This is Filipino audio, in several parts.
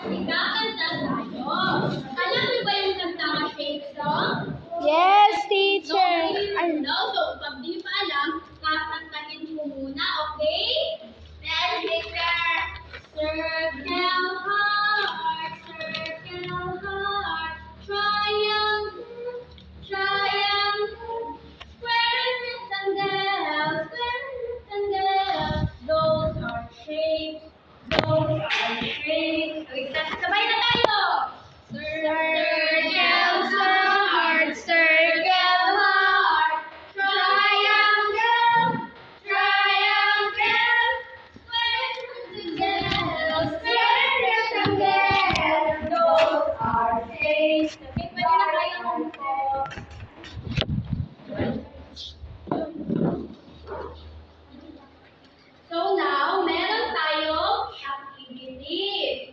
Magkakanta tayo. Alam niyo ba yung kanta ka Shape Song? Yes, So, teacher. ngayon daw. So, pag di pa alam, kakantahin mo muna, okay? Then, teacher. Circle heart, triangle, triangle, square and rectangle, square and rectangle. Those are shapes, those are shapes. Okay, sabay na tayo. Circle heart, triangle, triangle, square rectangle, square rectangle. Those are shapes. Okay, pwede na kayo. So now, meron tayong activity.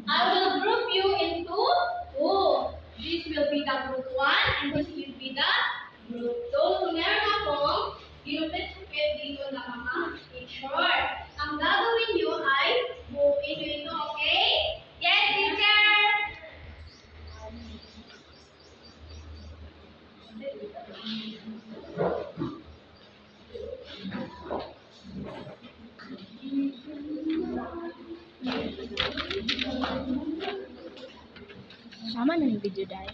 I will group you into two. This will be the group 1 and this will be the group 2. So meron akong ginupit-upit dito na mga picture. Ang gagawin nyo ay buuin nyo ito, okay? Yes, teacher! Sama na yung video dahil.